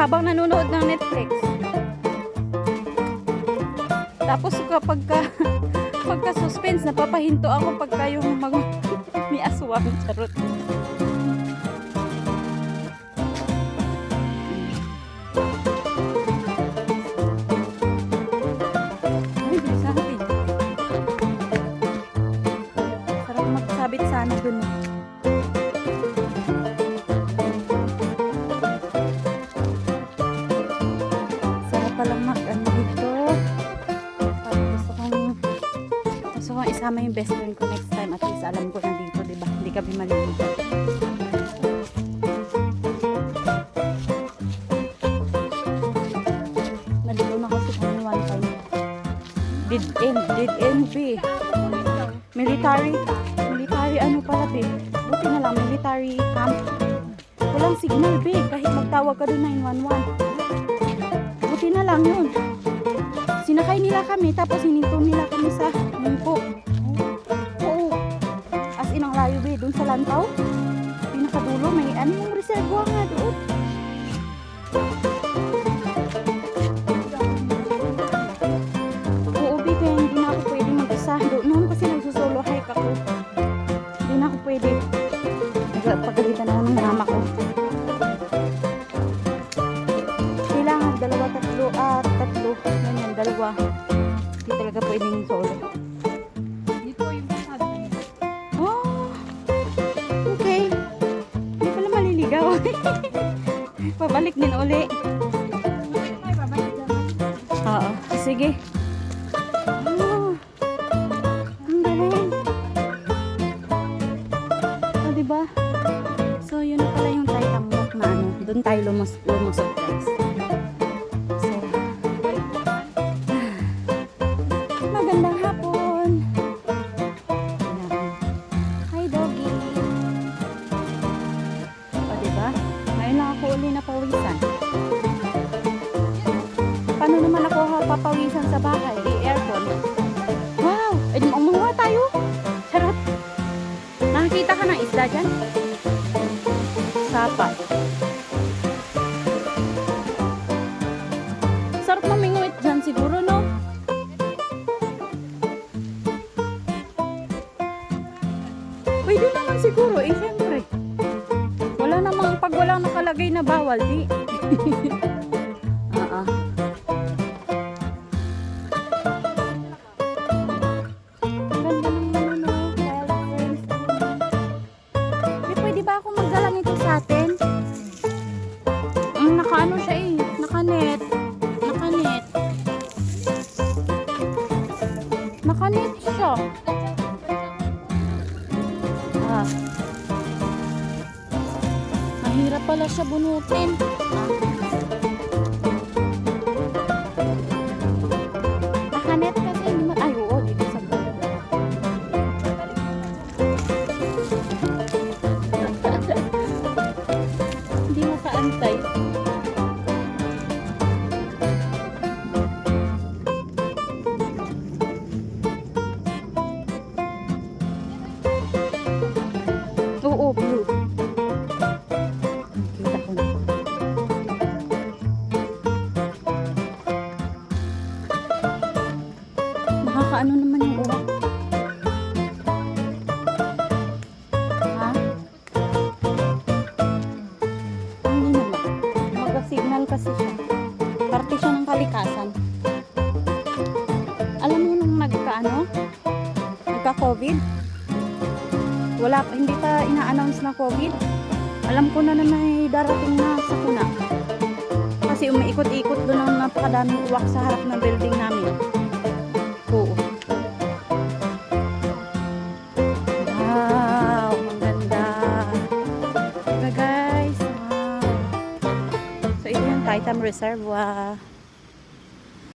habang nanonood ng Netflix. Tapos pagka suspense, napapahinto ako pagka yung may aswang. Charot. Ay, sabi. Sarap magsabit sana dun. Sarap palang ano dito. Gusto kong isama yung best friend ko next time. At least alam ko na dito, diba? Hindi kami malilito. Nalito na kasi kami one time. Did end B. Military ano pala B. Buti na lang, military camp. Walang signal B. Kahit magtawag ka doon 911. Buti na lang yun. Sinakay nila kami, tapos hininto nila kami sa mungko. Oo. As in ang layo be, dun sa Lantaw. Pinakadulo, may ano yung reservoir nga doon. Oo be, kaya hindi na ako pwede mag-isa. Noon kasi nagsusolo hike ako. Hindi na ako pwede. Pagalitan ako ng mama ko. Kailangan dalawa, tatlo. Ganyan, dalawa. Hindi talaga pwedeng solo. Dito yung pasado. Oh, okay. Hindi pala maliligaw. Pabalik din uli. Oo, sige. Oh, ang galing. O, diba? So, yun na pala yung Taitamok na ano. Doon tayo lumusok, guys. So, magandang hapon. Hi, doggy. O, diba? Ngayon lang ako uli na pawisan. Paano naman ako papawisan sa bahay? I-aircon. Wow! Eh, umuha tayo. Charot. Nakakita ka ng isda dyan? Sapa. Sarap maminguit dyan siguro, no? Pwede naman siguro, eh, syempre. Wala namang, pag walang nakalagay na bawal, di. Ang ganda ng ano, wild friends. Eh, pwede ba ako magdala nito sa atin? Nakaano siya eh. Nakanet. Nakanet siya. Mahirap pala siya bunutin. Nakanet kasi. Ay, oo. Dito sa baba. Hindi makaantay. Oo, blue. Kita ko na. Nakakaano naman yung uwak. Ha? Hindi naman. Mag-signal kasi siya. Parte siya ng kalikasan. Alam mo nung nagka-COVID? Hindi pa ina-announce na COVID. Alam ko na may darating na sakuna. Kasi umiikot-ikot doon ang napakadaming uwak sa harap ng building namin. Oo. Wow, ang ganda. Diba guys? Wow. So ito yung Taitam Reservoir.